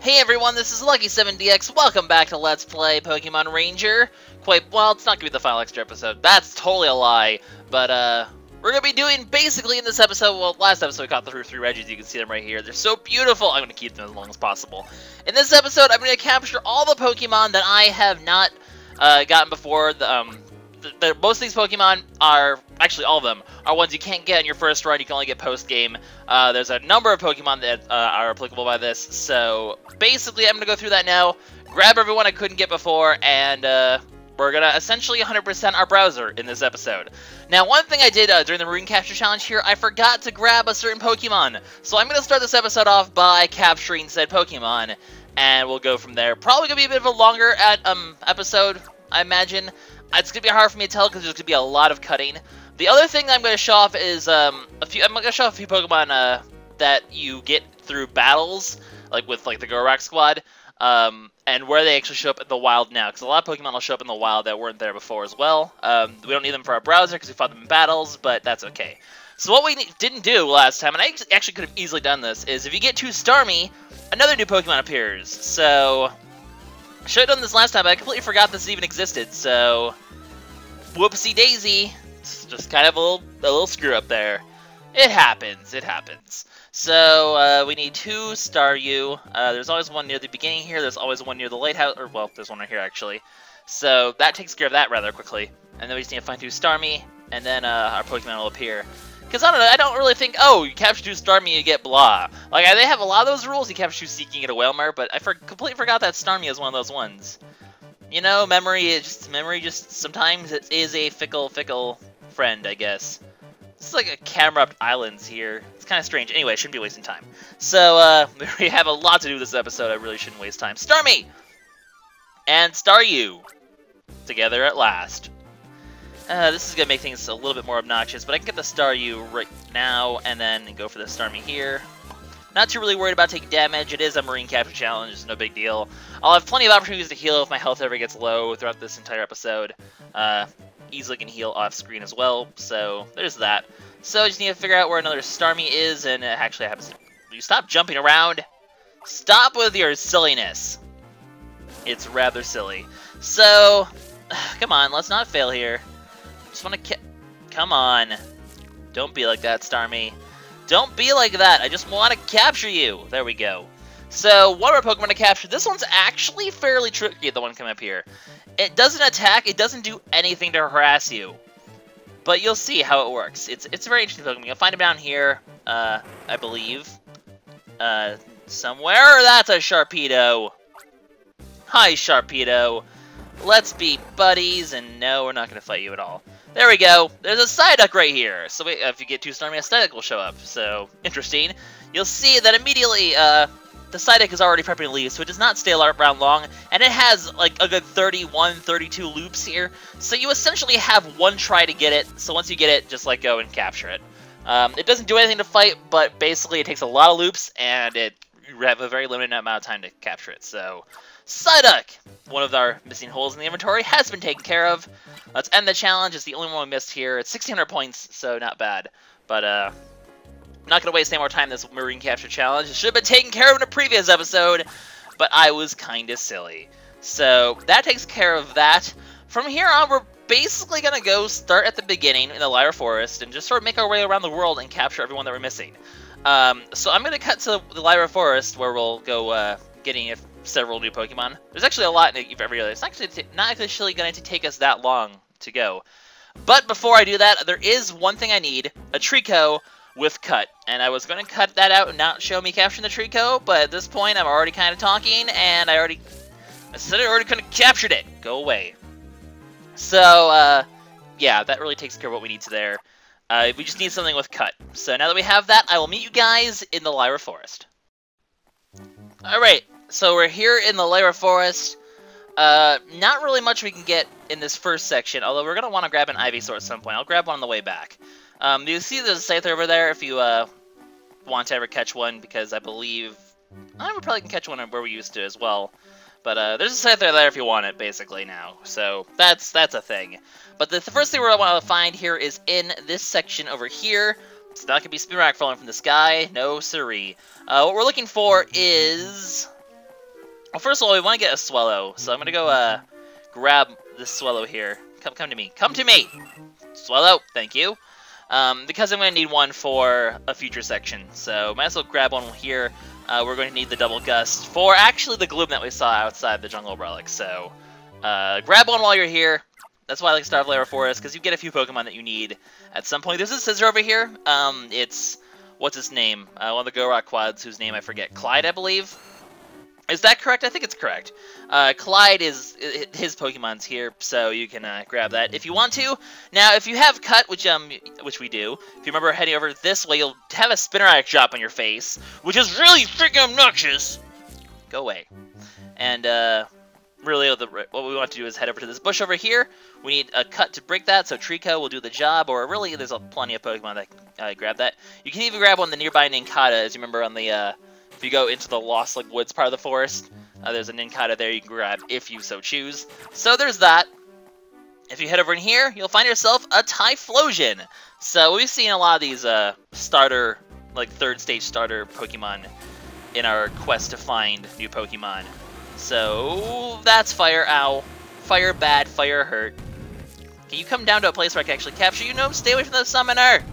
Hey everyone, this is LuckySevenDX. Welcome back to Let's Play Pokemon Ranger. Well, it's not going to be the final extra episode. That's totally a lie. But, we're going to be doing, basically in this episode, well, last episode we caught the three Regis. You can see them right here. They're so beautiful. I'm going to keep them as long as possible. In this episode, I'm going to capture all the Pokemon that I have not gotten before. Most of these Pokemon are, actually all of them, are ones you can't get in your first run. You can only get post-game. There's a number of Pokemon that are applicable by this. So, basically, I'm going to go through that now, grab everyone I couldn't get before, and we're going to essentially 100% our browser in this episode. Now, one thing I did during the Marine Capture Challenge here, I forgot to grab a certain Pokemon. So I'm going to start this episode off by capturing said Pokemon, and we'll go from there. Probably going to be a bit of a longer episode, I imagine. It's going to be hard for me to tell because there's going to be a lot of cutting. The other thing that I'm going to show off is I'm going to show off a few Pokemon that you get through battles, like with the Gorak squad, and where they actually show up in the wild now. Because a lot of Pokemon will show up in the wild that weren't there before as well. We don't need them for our browser because we fought them in battles, but that's okay. So what we didn't do last time, and I actually could have easily done this, is if you get too Starmie, another new Pokemon appears. So I should have done this last time, but I completely forgot this even existed, so whoopsie daisy. It's just kind of a little screw up there. It happens, it happens. So, we need 2 Staryu. There's always one near the beginning here, there's always one near the lighthouse, or well, there's one right here actually. So, that takes care of that rather quickly. And then we just need to find 2 Starmie, and then our Pokemon will appear. Because, I don't know, I don't really think, oh, you capture 2 Starmie, you get blah. Like, they have a lot of those rules, you capture 2 Seeking, you get a Whalmer, but I completely forgot that Starmie is one of those ones. You know, memory just, sometimes it is a fickle friend, I guess. This is like a camera-up islands here. It's kind of strange. Anyway, I shouldn't be wasting time. So, we have a lot to do this episode. I really shouldn't waste time. Starmie! And Staryu! Together at last. This is going to make things a little bit more obnoxious, but I can get the Staryu right now, and then go for the Starmie here. Not too really worried about taking damage. It is a Marine Capture Challenge. It's no big deal. I'll have plenty of opportunities to heal if my health ever gets low throughout this entire episode. Easily can heal off screen as well, so there's that. So I just need to figure out where another Starmie is, and it actually happens. Will you stop jumping around? Stop with your silliness. It's rather silly. So, come on, let's not fail here. Just want to come on. Don't be like that, Starmie. Don't be like that. I just want to capture you. There we go. So, one more Pokemon to capture. This one's actually fairly tricky, the one coming up here. It doesn't attack, it doesn't do anything to harass you. But you'll see how it works. It's a very interesting Pokemon. You'll find him down here, I believe. Somewhere. That's a Sharpedo. Hi, Sharpedo. Let's be buddies, and no, we're not going to fight you at all. There we go. There's a Psyduck right here. So if you get 2 Starmie, a Psyduck will show up. So, interesting. You'll see that immediately, the Psyduck is already prepping to leave, so it does not stay around long, and it has like a good 31, 32 loops here, so you essentially have one try to get it, so once you get it, just go and capture it. It doesn't do anything to fight, but basically it takes a lot of loops, and you have a very limited amount of time to capture it, so Psyduck, one of our missing holes in the inventory, has been taken care of. Let's end the challenge. It's the only one we missed here. It's 1,600 points, so not bad, but I'm not going to waste any more time in this Marine Capture Challenge. It should have been taken care of in a previous episode, but I was kind of silly. So, that takes care of that. From here on, we're basically going to go start at the beginning in the Lyra Forest and just sort of make our way around the world and capture everyone that we're missing. So I'm going to cut to the Lyra Forest where we'll go getting several new Pokemon. There's actually a lot in every other. It's not actually going to take us that long to go. But before I do that, there is one thing I need, a Trico with cut, and I was going to cut that out and not show me capturing the Trico, but at this point I'm already kind of talking, and I said I already could have captured it. Go away. So, yeah, that really takes care of what we need to there. We just need something with cut. So now that we have that, I will meet you guys in the Lyra Forest. Alright, so we're here in the Lyra Forest. Not really much we can get in this first section, although we're going to want to grab an Ivysaur at some point. I'll grab one on the way back. You see there's a Scyther over there if you want to ever catch one, because I believe we probably can catch one where we used to as well. But there's a Scyther there if you want it, basically, now. So that's a thing. But the first thing we're going to want to find here is in this section over here. It's not going to be Spinrack falling from the sky. No, siree. What we're looking for is Well, first of all, we want to get a Swellow, so I'm gonna go grab this Swellow here. Come to me. Come to me! Swellow, thank you. Because I'm gonna need one for a future section, so might as well grab one here. We're going to need the Double Gust for actually the Gloom that we saw outside the Jungle Relic, so grab one while you're here. That's why I like Star of Lara Forest, because you get a few Pokemon that you need at some point. There's a Scissor over here. It's, what's his name? One of the Go-Rock Quads, whose name I forget. Clyde, I believe? Is that correct? I think it's correct. Clyde is, his Pokemon's here, so you can grab that if you want to. Now, if you have Cut, which we do, if you remember heading over this way, you'll have a Spinarak drop on your face, which is really freaking obnoxious. Go away. And, really, what we want to do is head over to this bush over here. We need a Cut to break that, so Trico will do the job, or really, there's plenty of Pokemon that can grab that. You can even grab one the nearby Nincada, as you remember on the, if you go into the Lost Lake Woods part of the forest, there's a Nincada there you can grab if you so choose. So there's that. If you head over in here, you'll find yourself a Typhlosion. So we've seen a lot of these starter, like third stage starter Pokemon in our quest to find new Pokemon. So that's fire, ow. Fire bad, fire hurt. Can you come down to a place where I can actually capture you? No, stay away from the summoner.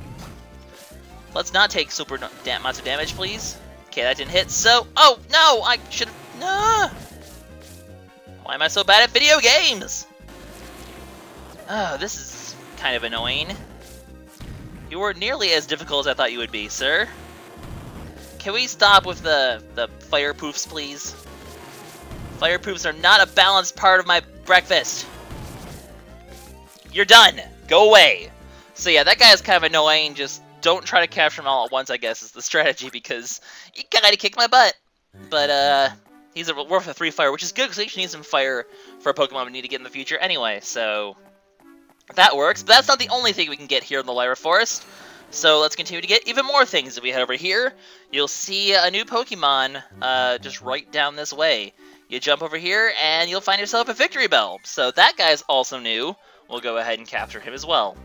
Let's not take super amounts of damage, please. Okay, that didn't hit, so... Oh, no! I should've... No! Why am I so bad at video games? Oh, this is kind of annoying. You were nearly as difficult as I thought you would be, sir. Can we stop with the fire poofs, please? Fire poofs are not a balanced part of my breakfast. You're done! Go away! So yeah, that guy is kind of annoying, just... Don't try to capture them all at once, I guess, is the strategy, because he kinda kicked my butt. But, he's worth a 3 fire, which is good, because we actually need some fire for a Pokemon we need to get in the future anyway, so... That works, but that's not the only thing we can get here in the Lyra Forest. So let's continue to get even more things. If we head over here, you'll see a new Pokemon, just right down this way. You jump over here, and you'll find yourself a Victreebel. So that guy's also new. We'll go ahead and capture him as well.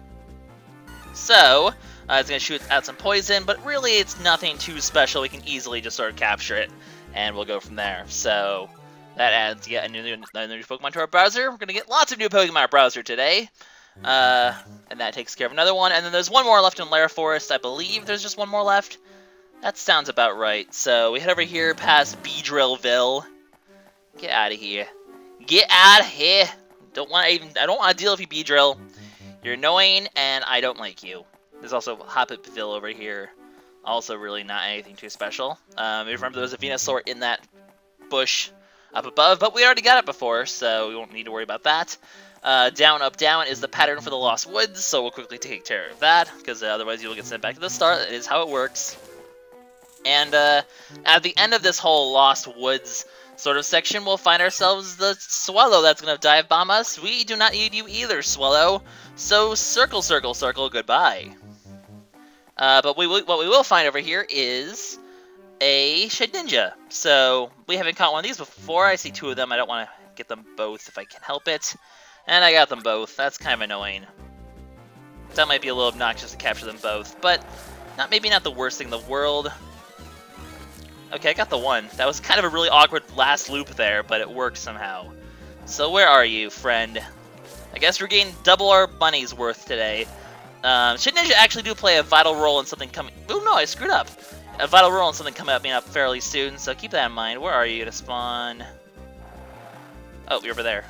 So... it's going to shoot out some poison, but really it's nothing too special. We can easily just sort of capture it, and we'll go from there. So that adds yet a new Pokemon to our browser. We're going to get lots of new Pokemon in our browser today. And that takes care of another one. And then there's one more left in Lyra Forest. I believe there's just one more left. That sounds about right. So we head over here past Beedrillville. Get out of here. Get out of here. I don't want to deal with you, Beedrill. You're annoying, and I don't like you. There's also Hoppitville over here. Also really not anything too special. Remember there was a Venusaur in that bush up above, but we already got it before, so we won't need to worry about that. Down, up, down is the pattern for the Lost Woods, so we'll quickly take care of that, because otherwise you'll get sent back to the start. That is how it works. And at the end of this whole Lost Woods sort of section, we'll find ourselves the Swellow that's going to dive bomb us. We do not need you either, Swellow. So circle, circle, circle, goodbye. But what we will find over here is a Shedninja. So we haven't caught one of these before. I see 2 of them. I don't want to get them both if I can help it. And I got them both. That's kind of annoying. That might be a little obnoxious to capture them both, but maybe not the worst thing in the world. Okay, I got the one. That was kind of a really awkward last loop there, but it worked somehow. So where are you, friend? I guess we're getting double our money's worth today. Shedninja actually do play a vital role in something coming... Oh no, I screwed up. A vital role in something coming up fairly soon, so keep that in mind. Where are you to spawn? Oh, you're over there.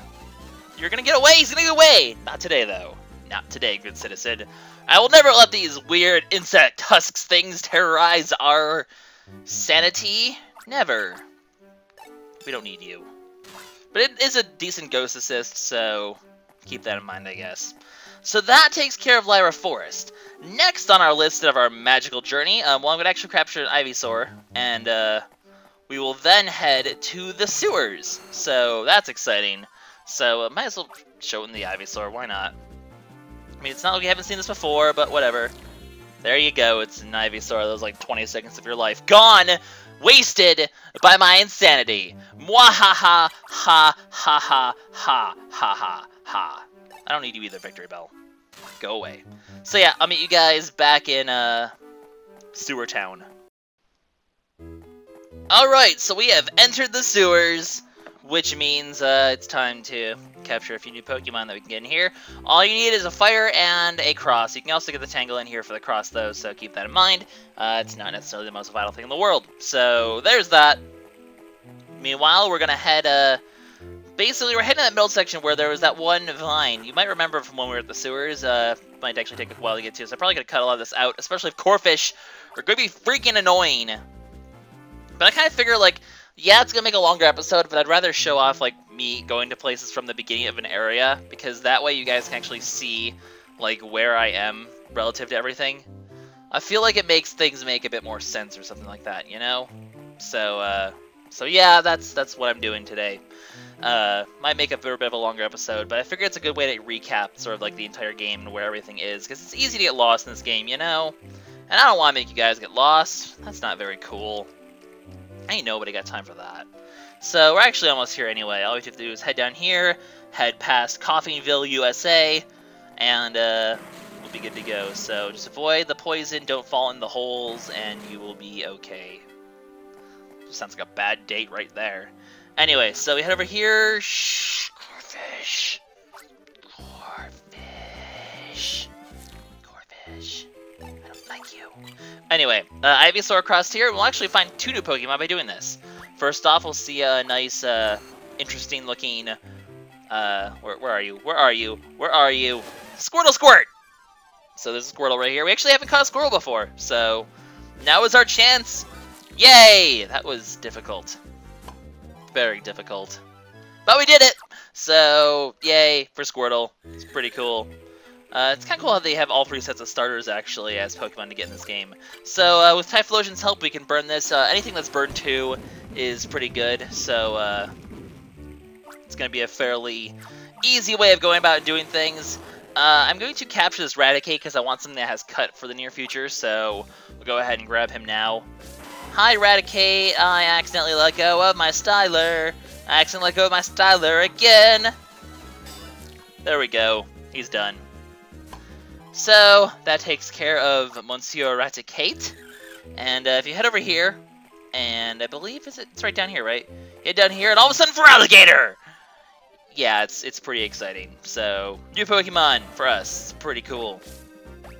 You're gonna get away! He's gonna get away! Not today, though. Not today, good citizen. I will never let these weird insect tusks things terrorize our sanity. Never. We don't need you. But it is a decent ghost assist, so keep that in mind, I guess. So that takes care of Lyra Forest. Next on our list of our magical journey, well, I'm going to actually capture an Ivysaur, and we will then head to the sewers. So that's exciting. So might as well show in the Ivysaur, why not? I mean, it's not like we haven't seen this before, but whatever. There you go, it's an Ivysaur. Those like 20 seconds of your life gone! Wasted by my insanity! Mwahaha ha ha ha ha ha ha ha. I don't need you either, Victreebel. Go away. So yeah, I'll meet you guys back in Sewer Town. Alright, so we have entered the sewers. which means it's time to capture a few new Pokemon that we can get in here. All you need is a fire and a cross. You can also get the Tangle in here for the cross, though, so keep that in mind. It's not necessarily the most vital thing in the world. So there's that. Meanwhile, we're going to head... Basically, we're heading to that middle section where there was that one vine. You might remember from when we were at the sewers. Might actually take a while to get to, so I'm probably going to cut a lot of this out, especially if Corphish are going to be freaking annoying. But I kind of figure, like, yeah, it's going to make a longer episode, but I'd rather show off, like, me going to places from the beginning of an area, because that way you guys can actually see, like, where I am relative to everything. I feel like it makes things make a bit more sense or something like that, you know? So yeah, that's what I'm doing today. Might make a bit of a longer episode, but I figure it's a good way to recap sort of like the entire game and where everything is, because it's easy to get lost in this game, you know? And I don't want to make you guys get lost. That's not very cool. Ain't nobody got time for that. So we're actually almost here anyway. All we have to do is head down here, head past Coffeeville, USA, and we'll be good to go. So just avoid the poison, don't fall in the holes, and you will be okay. Just sounds like a bad date right there. Anyway, so we head over here. Shh, Corphish. Corphish. Corphish. I don't like you. Anyway, Ivysaur crossed here. We'll actually find 2 new Pokemon by doing this. First off, we'll see a nice, interesting looking, where are you? Where are you? Where are you? Squirtle Squirt! So there's a Squirtle right here. We actually haven't caught a Squirtle before, so now is our chance. Yay! That was difficult. Very difficult. But we did it! So, yay for Squirtle. It's pretty cool. It's kind of cool how they have all 3 sets of starters, actually, as Pokemon to get in this game. So, with Typhlosion's help, we can burn this. Anything that's burned 2 is pretty good, so, it's going to be a fairly easy way of going about doing things. I'm going to capture this Raticate because I want something that has cut for the near future, so we'll go ahead and grab him now. Hi, Raticate. I accidentally let go of my styler. I accidentally let go of my styler again. There we go. He's done. So, that takes care of Monsieur Raticate. And if you head over here, and I believe it's right down here, right? Yeah, down here, and all of a sudden, Feraligatr! Yeah, it's pretty exciting. So, new Pokemon for us. It's pretty cool.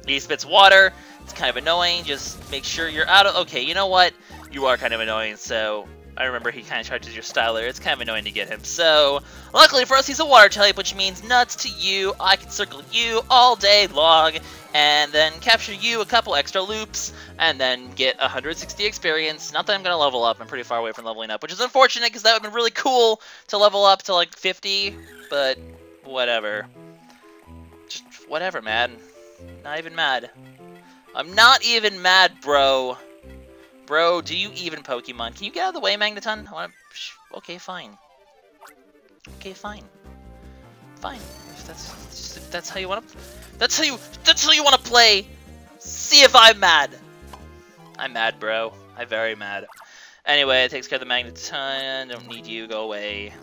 He spits water. It's kind of annoying. Just make sure you're out of... Okay, you know what? You are kind of annoying, so... I remember he kind of charges your styler. It's kind of annoying to get him. So, luckily for us, he's a water type, which means nuts to you. I can circle you all day long, and then capture you a couple extra loops, and then get 160 experience. Not that I'm going to level up. I'm pretty far away from leveling up, which is unfortunate, because that would have been really cool to level up to, like, 50, but whatever. Just whatever, man. Not even mad. I'm not even mad, bro. Bro, do you even Pokemon? Can you get out of the way, Magneton? Okay, fine. Okay, fine. Fine. If that's how you want to... That's how you want to play! See if I'm mad! I'm mad, bro. I'm very mad. Anyway, it takes care of the Magneton. Don't need you. Go away.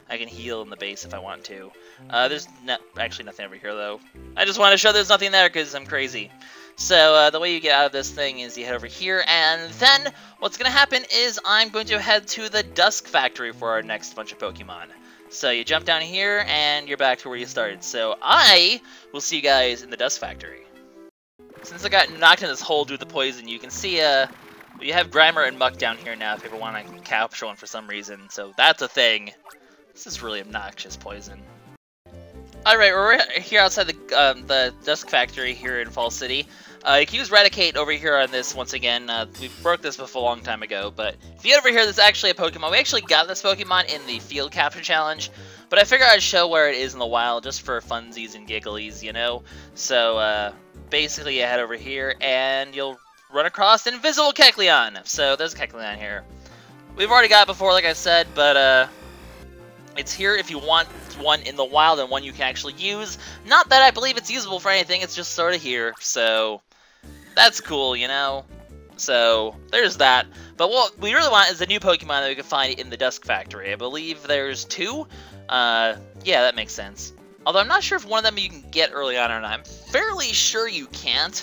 I can heal in the base if I want to. There's actually nothing over here, though. I just want to show there's nothing there because I'm crazy. So, the way you get out of this thing is you head over here, and then what's going to happen is I'm going to head to the Dusk Factory for our next bunch of Pokemon. So, you jump down here, and you're back to where you started. So, I will see you guys in the Dusk Factory. Since I got knocked in this hole due to the poison, you can see, you have Grimer and Muck down here now if you ever want to capture one for some reason. So, that's a thing. This is really obnoxious poison. Alright, we're here outside the Dusk Factory here in Fall City. You can use Raticate over here on this once again. We broke this before a long time ago, but if you get over here, there's actually a Pokemon. We actually got this Pokemon in the Field Capture Challenge, but I figured I'd show where it is in the wild just for funsies and gigglies, you know? So, basically you head over here, and you'll run across Invisible Kecleon. So, there's a Kecleon here. We've already got it before, like I said, but, it's here if you want one in the wild and one you can actually use. Not that I believe it's usable for anything, it's just sort of here, so that's cool, you know? So, there's that. But what we really want is a new Pokemon that we can find in the Dusk Factory. I believe there's 2. Yeah, that makes sense. Although I'm not sure if one of them you can get early on or not. I'm fairly sure you can't,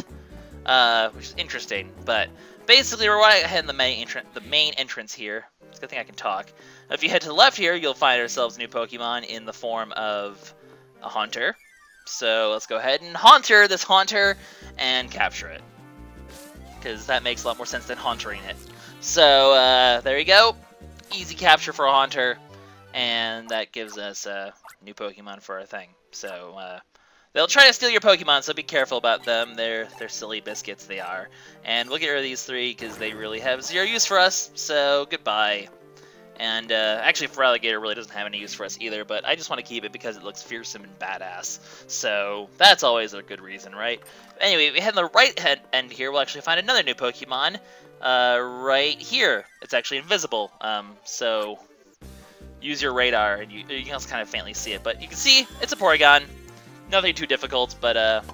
which is interesting. But basically, we're right ahead in the main entrance here. It's a good thing I can talk. If you head to the left here, you'll find ourselves a new Pokemon in the form of a Haunter. So let's go ahead and Haunter this Haunter and capture it, because that makes a lot more sense than Hauntering it. So there you go. Easy capture for a Haunter, and that gives us a new Pokemon for our thing. So they'll try to steal your Pokemon, so be careful about them. They're silly biscuits, they are. And we'll get rid of these three because they really have zero use for us, so goodbye. And actually, Feraligatr really doesn't have any use for us either, but I just want to keep it because it looks fearsome and badass. So that's always a good reason, right? Anyway, if we head on the right end here, we'll actually find another new Pokemon right here. It's actually invisible, so use your radar, and you can also kind of faintly see it. But you can see it's a Porygon. Nothing too difficult, but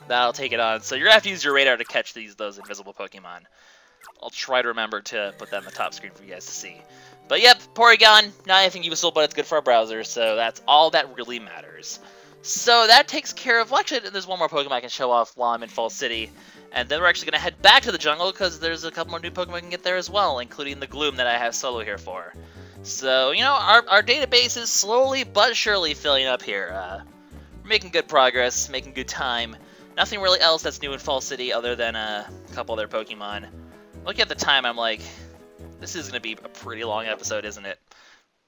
that'll take it on. So you're going to have to use your radar to catch those invisible Pokemon. I'll try to remember to put that on the top screen for you guys to see. But yep, Porygon, not anything useful, but it's good for our browser, so that's all that really matters. So that takes care of... Well, actually, there's one more Pokemon I can show off while I'm in Fall City. And then we're actually going to head back to the jungle, because there's a couple more new Pokemon I can get there as well, including the Gloom that I have solo here for. So, you know, our database is slowly but surely filling up here. We're making good progress, making good time. Nothing really else that's new in Fall City other than a couple other Pokemon. Looking at the time, I'm like, this is going to be a pretty long episode, isn't it?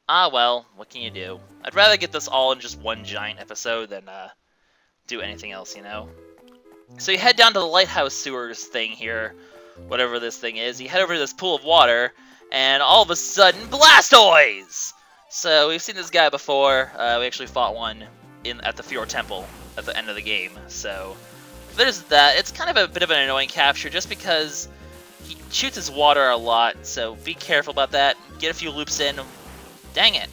Ah, well, what can you do? I'd rather get this all in just one giant episode than do anything else, you know? So you head down to the lighthouse sewers thing here, whatever this thing is. You head over to this pool of water, and all of a sudden, Blastoise! So we've seen this guy before. We actually fought one at the Fiore Temple at the end of the game. So there's that. It's kind of a bit of an annoying capture just because he shoots his water a lot, so be careful about that. Get a few loops in. Dang it.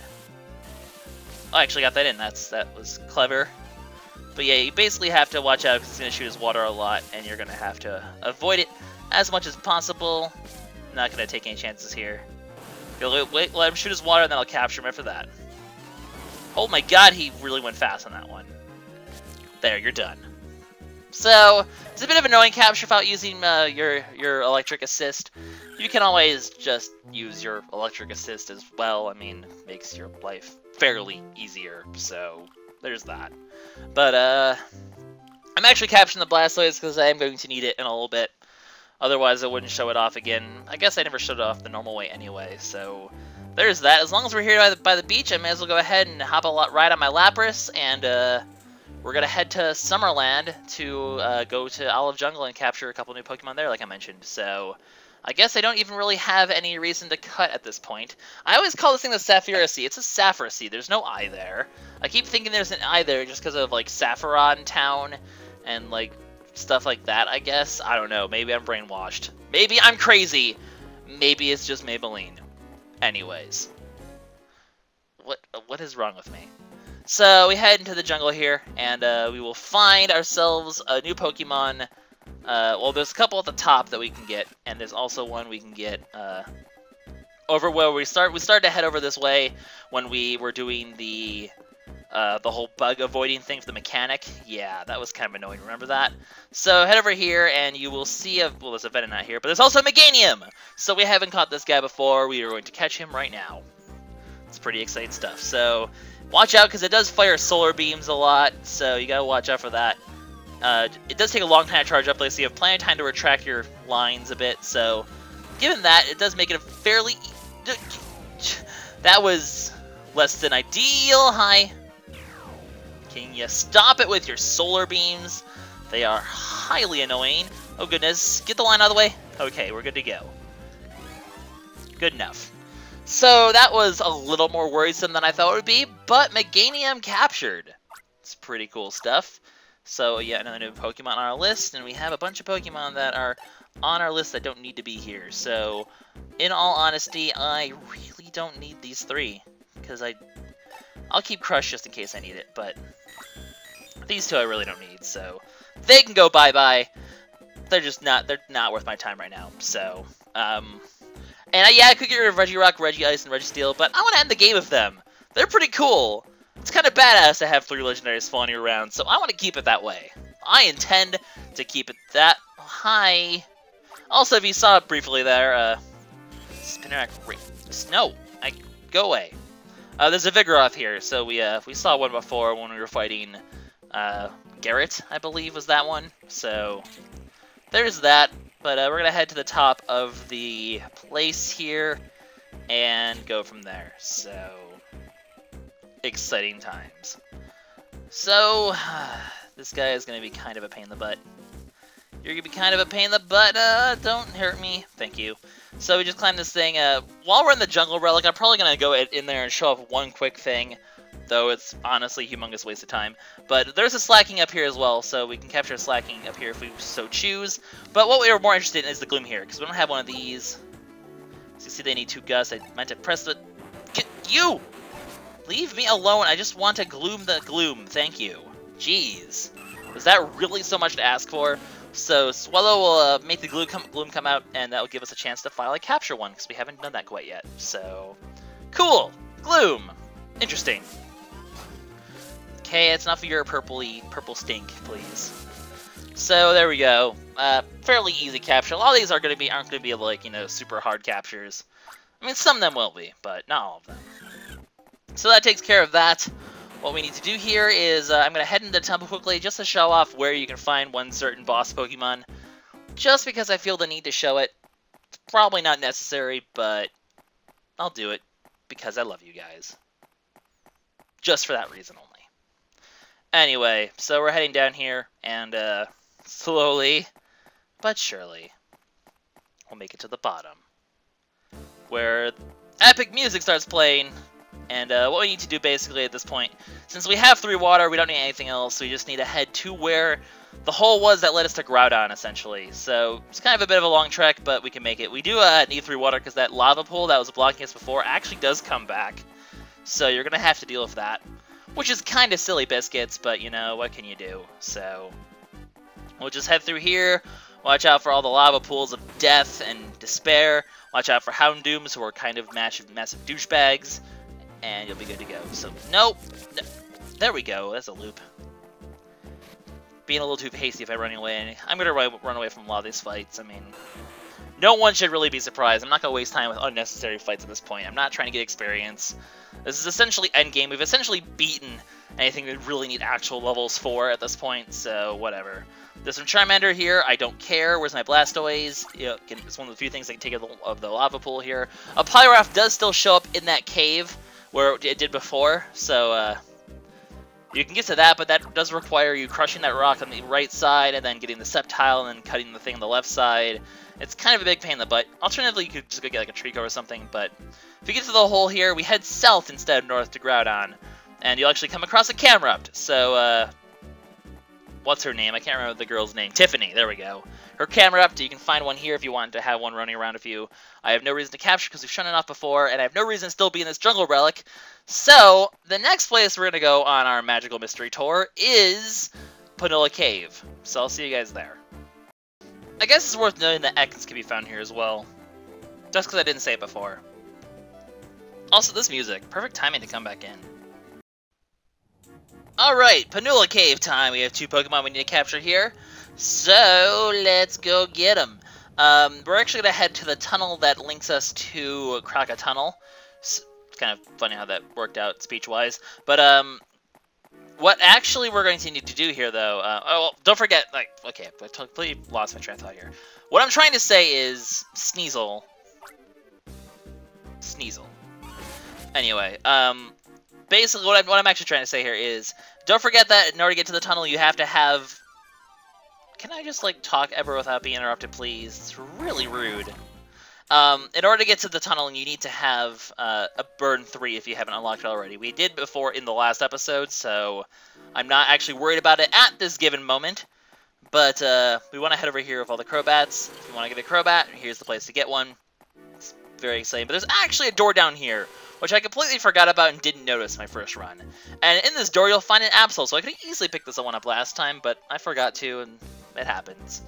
Oh, I actually got that in. That was clever. But yeah, you basically have to watch out because he's going to shoot his water a lot, and you're going to have to avoid it as much as possible. Not going to take any chances here. Let him shoot his water, and then I'll capture him after that. Oh my god, he really went fast on that one. There, you're done. So, it's a bit of an annoying capture without using your electric assist. You can always just use your electric assist as well. I mean, it makes your life fairly easier, so there's that. But, I'm actually capturing the Blastoise because I am going to need it in a little bit. Otherwise, I wouldn't show it off again. I guess I never showed it off the normal way anyway, so there's that. As long as we're here by the beach, I may as well go ahead and hop a ride on my Lapras, and we're going to head to Summerland to go to Olive Jungle and capture a couple new Pokemon there, like I mentioned. So I guess I don't even really have any reason to cut at this point. I always call this thing the Saphira Sea. It's a Saphira Sea. There's no I there. I keep thinking there's an I there just because of, like, Saffron Town and, like, stuff like that, I guess. I don't know. Maybe I'm brainwashed. Maybe I'm crazy. Maybe it's just Maybelline. Anyways. What is wrong with me? So, we head into the jungle here, and we will find ourselves a new Pokemon. Well, there's a couple at the top that we can get, and there's also one we can get over where we start. We started to head over this way when we were doing the whole bug avoiding thing for the mechanic. Yeah, that was kind of annoying. Remember that? So head over here, and you will see well, there's a Venonat here, but there's also a Meganium. So we haven't caught this guy before. We are going to catch him right now. It's pretty exciting stuff. So watch out because it does fire solar beams a lot. So you gotta watch out for that. It does take a long time to charge up, so you have plenty of time to retract your lines a bit. So given that, it does make it a fairly. That was less than ideal. Hi. Can you stop it with your solar beams? They are highly annoying. Oh goodness, get the line out of the way. Okay, we're good to go. Good enough. So that was a little more worrisome than I thought it would be, but Meganium captured. It's pretty cool stuff. So yeah, another new Pokemon on our list, and we have a bunch of Pokemon that are on our list that don't need to be here. So in all honesty, I really don't need these three, because I'll keep Crush just in case I need it, but these two I really don't need, so they can go bye-bye. They're not worth my time right now, so, and yeah, I could get rid of Regirock, Regice, and Registeel, but I want to end the game with them. They're pretty cool. It's kind of badass to have 3 legendaries spawning around, so I want to keep it that way. I intend to keep it that high. Also, if you saw it briefly there, Spinarak, no, go away. There's a Vigoroth here, so we saw one before when we were fighting Garrett, I believe was that one. So there's that. But we're gonna head to the top of the place here and go from there. So exciting times. So this guy is gonna be kind of a pain in the butt. You're gonna be kind of a pain in the butt. Don't hurt me. Thank you. So we just climb this thing. While we're in the jungle relic, I'm probably gonna go in there and show off one quick thing, though it's honestly a humongous waste of time. But there's a slacking up here as well, so we can capture a slacking up here if we so choose. But what we are more interested in is the Gloom here, because we don't have one of these. So you see they need 2 gusts. I meant to press the... Get you! Leave me alone. I just want to Gloom the Gloom. Thank you. Jeez. Was that really so much to ask for? So Swellow will make the Gloom come out, and that will give us a chance to finally capture one, because we haven't done that quite yet. So, cool! Gloom! Interesting. Okay, it's enough of your purple stink, please. So there we go. Fairly easy capture. A lot of these aren't gonna be like, you know, super hard captures. I mean, some of them will be, but not all of them. So that takes care of that. What we need to do here is I'm gonna head into the temple quickly just to show off where you can find one certain boss Pokemon. Just because I feel the need to show it. It's probably not necessary, but I'll do it because I love you guys. Just for that reason only. Anyway, so we're heading down here, and slowly but surely we'll make it to the bottom, where epic music starts playing. And what we need to do basically at this point, since we have 3 water, we don't need anything else, so we just need to head to where the hole was that led us to Groudon, essentially. So it's kind of a bit of a long trek, but we can make it. We do need 3 water because that lava pool that was blocking us before actually does come back. So you're going to have to deal with that, which is kind of silly biscuits, but you know, what can you do? So we'll just head through here. Watch out for all the lava pools of death and despair. Watch out for Houndooms, who are kind of massive douchebags. And you'll be good to go. So, nope. No. There we go. That's a loop. Being a little too hasty if I'm running away. I'm going to run away from a lot of these fights. I mean, no one should really be surprised. I'm not going to waste time with unnecessary fights at this point. I'm not trying to get experience. This is essentially endgame. We've essentially beaten anything we really need actual levels for at this point, so whatever. There's some Charmander here. I don't care. Where's my Blastoise? You know, it's one of the few things I can take of the lava pool here. A Pyroth does still show up in that cave where it did before, so you can get to that, but that does require you crushing that rock on the right side and then getting the Sceptile and then cutting the thing on the left side. It's kind of a big pain in the butt. Alternatively, you could just go get like a Trico or something, but if you get to the hole here, we head south instead of north to Groudon, and you'll actually come across a Camerupt. So, what's her name? I can't remember the girl's name. Tiffany, there we go. Her Camerupt, you can find one here if you want to have one running around with you. I have no reason to capture because we've shown it off before, and I have no reason to still be in this jungle relic. So, the next place we're going to go on our magical mystery tour is Panola Cave. So I'll see you guys there. I guess it's worth noting that Ekans can be found here as well. Just because I didn't say it before. Also, this music. Perfect timing to come back in. Alright, Panola Cave time. We have 2 Pokemon we need to capture here. So, let's go get them. We're actually going to head to the tunnel that links us to Kraka Tunnel. It's kind of funny how that worked out speech-wise. But, what actually we're going to need to do here, though... oh, well, don't forget... Like, okay, I completely lost my train of thought here. What I'm trying to say is... Sneasel. Anyway, basically, what I'm actually trying to say here is... Don't forget that in order to get to the tunnel, you have to have... Can I just, like, talk ever without being interrupted, please? It's really rude. In order to get to the tunnel, you need to have a Burn 3 if you haven't unlocked it already. We did before in the last episode, so I'm not actually worried about it at this given moment. But we want to head over here with all the Crobats. If you want to get a Crobat, here's the place to get one. It's very exciting. But there's actually a door down here, which I completely forgot about and didn't notice my first run. And in this door, you'll find an Absol, so I could have easily picked this one up last time, but I forgot to, and it happens.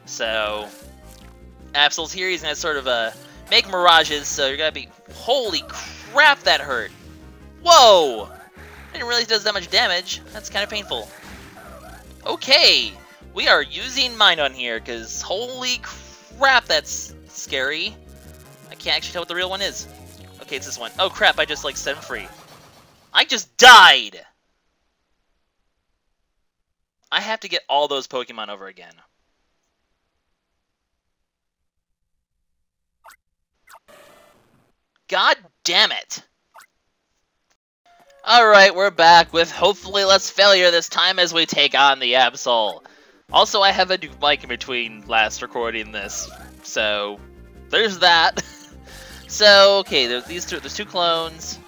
So, Absol's here. He's going to sort of make mirages, so you're going to be... Holy crap, that hurt! Whoa! I didn't realize it does that much damage. That's kind of painful. Okay, we are using Mind on here, because holy crap, that's scary. I can't actually tell what the real one is. Okay, it's this one. Oh crap, I just, like, set him free. I just died! I have to get all those Pokemon over again. God damn it! Alright, we're back with hopefully less failure this time as we take on the Absol. Also, I have a new mic in between last recording this, so there's that. So, okay, there's two clones,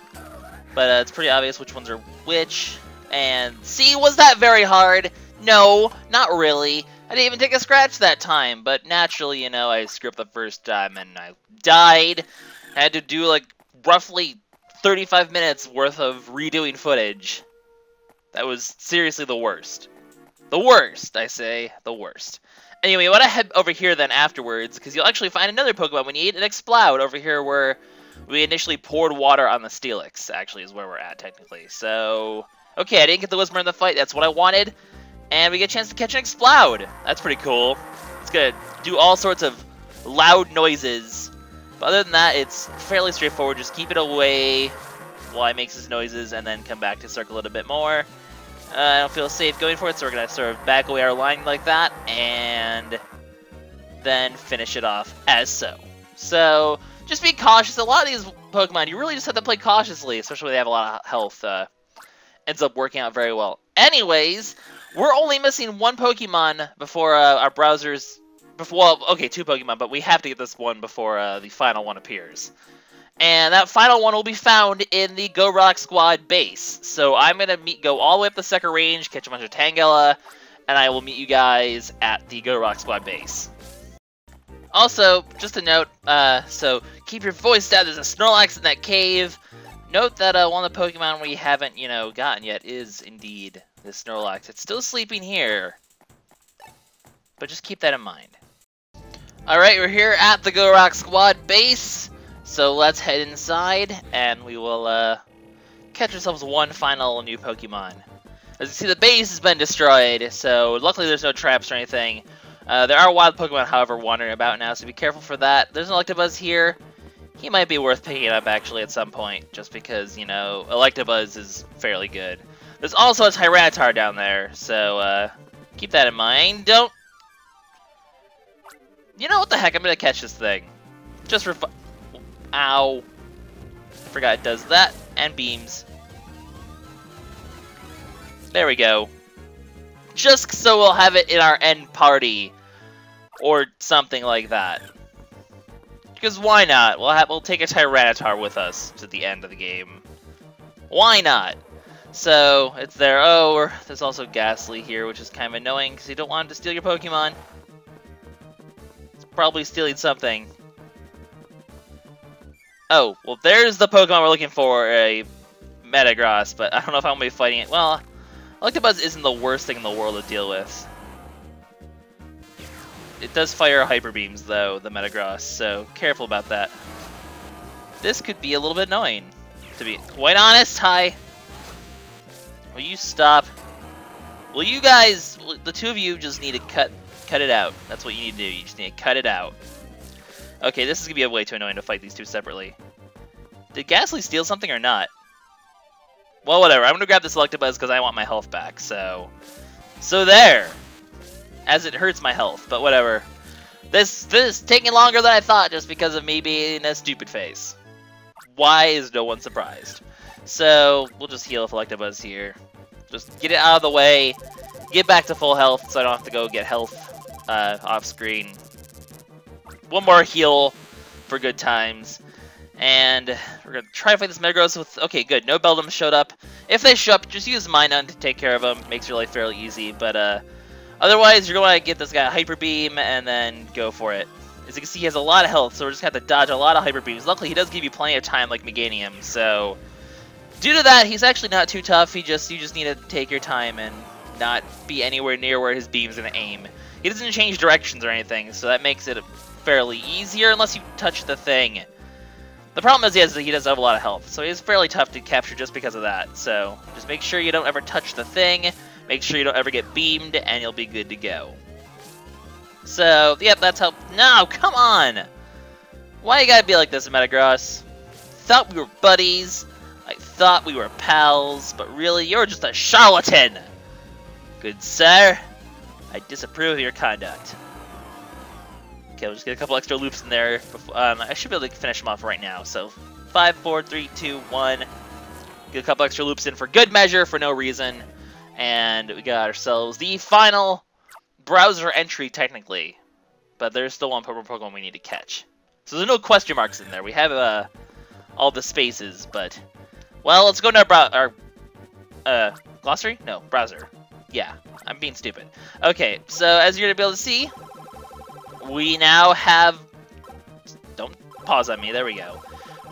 but it's pretty obvious which ones are which. And see, was that very hard? No, not really. I didn't even take a scratch that time, but naturally, you know, I screwed up the first time and I died. I had to do, like, roughly 35 minutes worth of redoing footage. That was seriously the worst. The worst, I say. The worst. Anyway, what I head over here then afterwards, because you'll actually find another Pokemon we need, an Exploud over here where we initially poured water on the Steelix, actually, is where we're at, technically. So, okay, I didn't get the Whisper in the fight, that's what I wanted. And we get a chance to catch an Exploud. That's pretty cool. It's gonna do all sorts of loud noises. But other than that, it's fairly straightforward. Just keep it away while it makes its noises and then come back to circle it a bit more. I don't feel safe going for it, so we're going to sort of back away our line like that and then finish it off as so. So, just be cautious. A lot of these Pokemon, you really just have to play cautiously, especially when they have a lot of health. Ends up working out very well. Anyways, we're only missing one Pokemon before our browsers... Well, okay, two Pokemon, but we have to get this one before the final one appears. And that final one will be found in the Go Rock Squad base. So I'm going to go all the way up the second range, catch a bunch of Tangela, and I will meet you guys at the Go Rock Squad base. Also, just a note, so keep your voice down. There's a Snorlax in that cave. Note that one of the Pokemon we haven't, you know, gotten yet is indeed this Snorlax. It's still sleeping here, but just keep that in mind. Alright, we're here at the Go Rock Squad base. So let's head inside, and we will catch ourselves one final new Pokemon. As you see, the base has been destroyed, so luckily there's no traps or anything. There are wild Pokemon, however, wandering about now, so be careful for that. There's an Electabuzz here. He might be worth picking up, actually, at some point, just because, you know, Electabuzz is fairly good. There's also a Tyranitar down there, so keep that in mind. Don't... You know what the heck, I'm gonna catch this thing. Just for fun. Ow. I forgot it does that. And beams. There we go. Just so we'll have it in our end party. Or something like that. Because why not? We'll take a Tyranitar with us to the end of the game. Why not? So, it's there. Oh, there's also Ghastly here, which is kind of annoying because you don't want him to steal your Pokemon. It's probably stealing something. Oh, well, there's the Pokemon we're looking for, a Metagross, but I don't know if I'm going to be fighting it. Well, Electabuzz isn't the worst thing in the world to deal with. It does fire Hyper Beams, though, the Metagross, so careful about that. This could be a little bit annoying, to be quite honest. Hi. Will you stop? Will you guys, the two of you just need to cut it out. That's what you need to do. You just need to cut it out. Okay, this is going to be way too annoying to fight these two separately. Did Ghastly steal something or not? Well, whatever. I'm going to grab this Electabuzz because I want my health back, so there. As it hurts my health, but whatever. This is taking longer than I thought just because of me being a stupid face. Why is no one surprised? So, we'll just heal Electabuzz here. Just get it out of the way. Get back to full health so I don't have to go get health off screen. One more heal for good times. And we're going to try to fight this Metagross with... Okay, good. No Beldum showed up. If they show up, just use Minun to take care of them. Makes your life fairly easy. But otherwise, you're going to get this guy a Hyper Beam and then go for it. As you can see, he has a lot of health, so we're just going to have to dodge a lot of Hyper Beams. Luckily, he does give you plenty of time like Meganium. So, due to that, he's actually not too tough. You just need to take your time and not be anywhere near where his beam's going to aim. He doesn't change directions or anything, so that makes it fairly easier unless you touch the thing. The problem is he does have a lot of health, so he's fairly tough to capture just because of that. So just make sure you don't ever touch the thing, make sure you don't ever get beamed, and you'll be good to go. So, yep, that's how... No, come on! Why you gotta be like this, Metagross? Thought we were buddies. I thought we were pals, but really, you're just a charlatan! Good sir, I disapprove of your conduct. Okay, we'll just get a couple extra loops in there. Before, I should be able to finish them off right now. So, 5, 4, 3, 2, 1. Get a couple extra loops in for good measure, for no reason. And we got ourselves the final browser entry, technically. But there's still one Pokemon we need to catch. So there's no question marks in there. We have all the spaces, but... Well, let's go to our glossary? No, browser. Yeah, I'm being stupid. Okay, so as you're going to be able to see, we now have... Don't pause on me, there we go.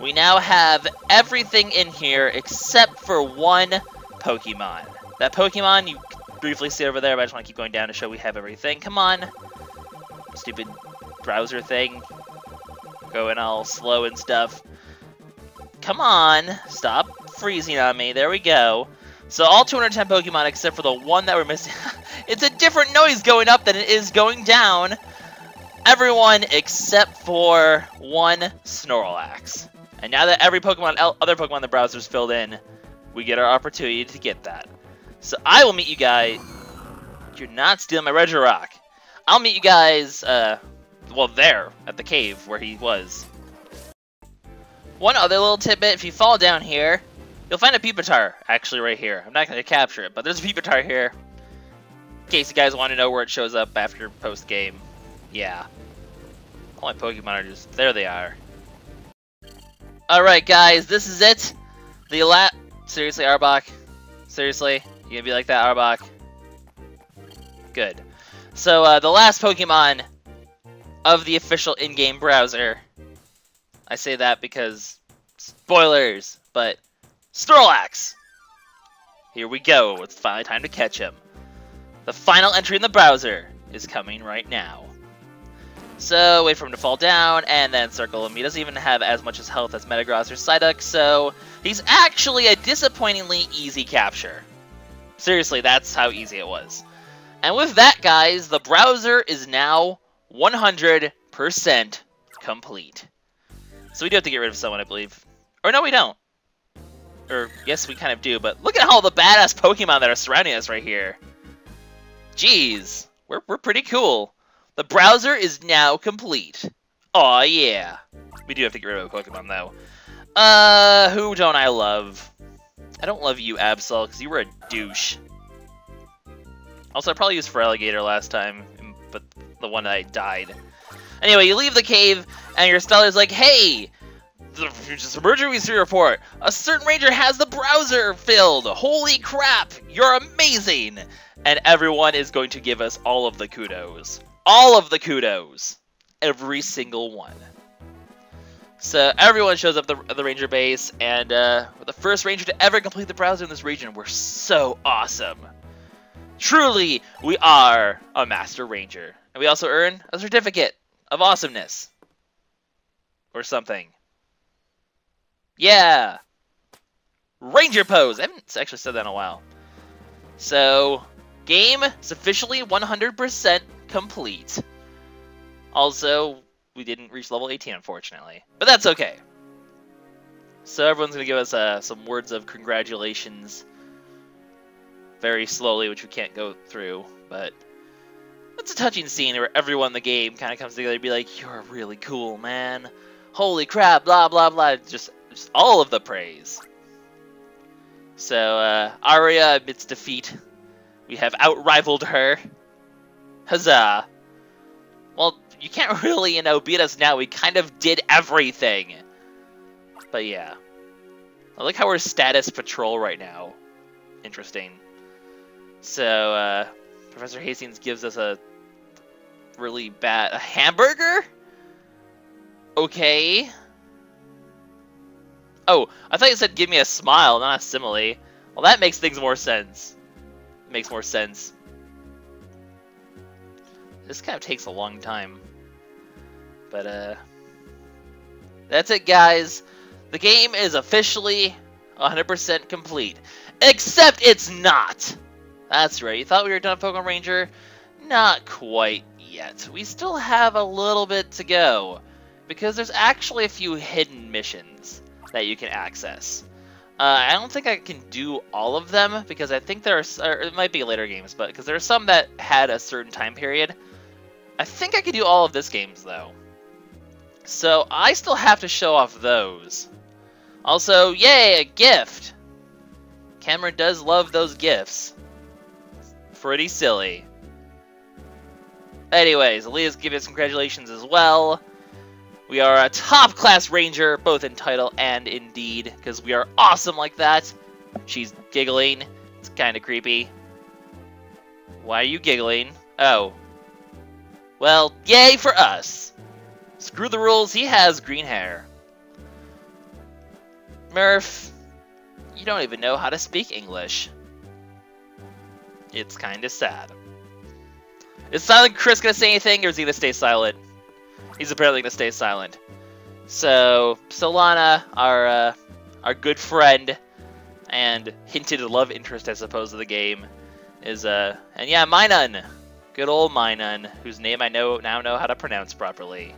We now have everything in here except for one Pokemon. That Pokemon, you briefly see over there, but I just want to keep going down to show we have everything. Come on. Stupid browser thing. Going all slow and stuff. Come on. Stop freezing on me. There we go. So all 210 Pokemon except for the one that we're missing. It's a different noise going up than it is going down. Everyone except for one Snorlax. And now that every Pokemon, other Pokemon in the browser is filled in, we get our opportunity to get that. So I will meet you guys. You're not stealing my Regirock. I'll meet you guys, well, there, at the cave where he was. One other little tidbit, if you fall down here, you'll find a Pupitar, actually, right here. I'm not going to capture it, but there's a Pupitar here. In case you guys want to know where it shows up after post-game. Yeah. All my Pokemon are just... There they are. Alright, guys, this is it. Seriously, Arbok? Seriously? You gonna be like that, Arbok? Good. So, the last Pokemon of the official in-game browser. I say that because... Spoilers! But... Snorlax! Here we go. It's finally time to catch him. The final entry in the browser is coming right now. So, wait for him to fall down, and then circle him. He doesn't even have as much health as Metagross or Psyduck, so he's actually a disappointingly easy capture. Seriously, that's how easy it was. And with that, guys, the browser is now 100% complete. So we do have to get rid of someone, I believe. Or no, we don't. Or, yes, we kind of do, but look at all the badass Pokemon that are surrounding us right here. Jeez, we're pretty cool. The browser is now complete. Aw, yeah. We do have to get rid of a Pokemon, though. Who don't I love? I don't love you, Absol, because you were a douche. Also, I probably used Feraligatr last time, but the one that died. Anyway, you leave the cave, and your Stellar's like, hey! Just emergency report! A certain ranger has the browser filled! Holy crap! You're amazing! And everyone is going to give us all of the kudos. All of the kudos! Every single one. So everyone shows up at the ranger base, and we're the first ranger to ever complete the browser in this region. We're so awesome. Truly, we are a master ranger. And we also earn a certificate of awesomeness. Or something. Yeah! Ranger pose! I haven't actually said that in a while. So, game is officially 100% complete. Also, we didn't reach level 18, unfortunately. But that's okay. So everyone's going to give us some words of congratulations. Very slowly, which we can't go through. But it's a touching scene where everyone in the game kind of comes together and be like, you're really cool, man. Holy crap, blah, blah, blah. Just all of the praise. So, Aria admits defeat. We have outrivaled her. Huzzah. Well, you can't really, beat us now. We kind of did everything. But yeah. I like how we're status patrol right now. Interesting. So, Professor Hastings gives us a really bad... A hamburger? Okay. Oh, I thought you said give me a smile, not a simile. Well, that makes things more sense. Makes more sense. This kind of takes a long time. But, that's it, guys. The game is officially 100% complete. Except it's not! That's right, you thought we were done with Pokemon Ranger? Not quite yet. We still have a little bit to go, because there's actually a few hidden missions that you can access. I don't think I can do all of them, because I think there are, or it might be later games, but because there are some that had a certain time period. I think I can do all of this games, though. So I still have to show off those. Also, yay, a gift! Cameron does love those gifts. Pretty silly. Anyways, Aaliyah's giving us congratulations as well. We are a top-class ranger, both in title and in deed, because we are awesome like that. She's giggling. It's kind of creepy. Why are you giggling? Oh. Well, yay for us. Screw the rules, he has green hair. Murph, you don't even know how to speak English. It's kind of sad. Is Silent Chris gonna say anything, or is he gonna stay silent? He's apparently gonna stay silent. So, Solana, our good friend, and hinted love interest, I suppose, of the game, is, and yeah, Minun. Good old Minun, whose name I now know how to pronounce properly.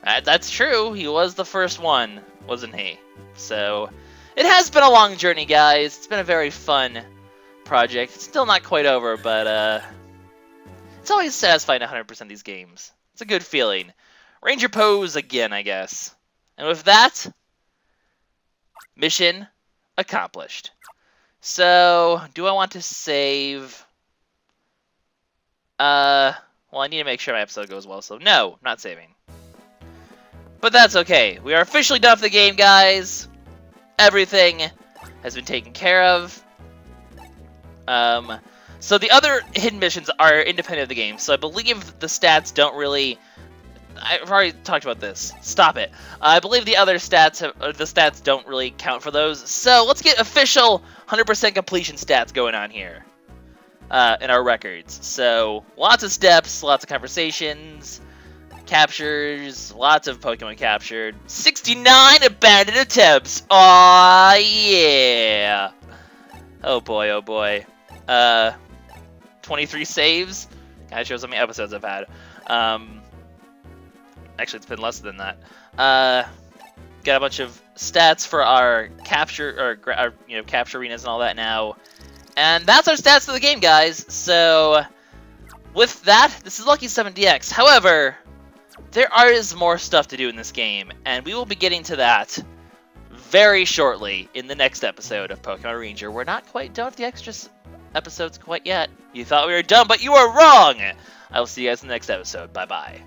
That's true, he was the first one, wasn't he? So, it has been a long journey, guys. It's been a very fun project. It's still not quite over, but, it's always satisfying 100% these games. It's a good feeling. Ranger pose again, I guess. And with that, mission accomplished. So, do I want to save? Well, I need to make sure my episode goes well, so no, not saving. But that's okay. We are officially done with the game, guys. Everything has been taken care of. So the other hidden missions are independent of the game, so I believe the stats don't really... I've already talked about this. Stop it. I believe the other stats don't really count for those. So let's get official 100% completion stats going on here in our records. So lots of steps, lots of conversations, captures, lots of Pokemon captured. 69 abandoned attempts. Aw, yeah. Oh boy, oh boy. 23 saves. Kind of shows how many episodes I've had. Actually, it's been less than that. Got a bunch of stats for our capture, or our, capture arenas and all that now. And that's our stats for the game, guys. So, with that, this is LuckySevenDX. However, there is more stuff to do in this game, and we will be getting to that very shortly in the next episode of Pokemon Ranger. We're not quite done with the extra episodes quite yet. You thought we were done, but you were wrong! I will see you guys in the next episode. Bye-bye.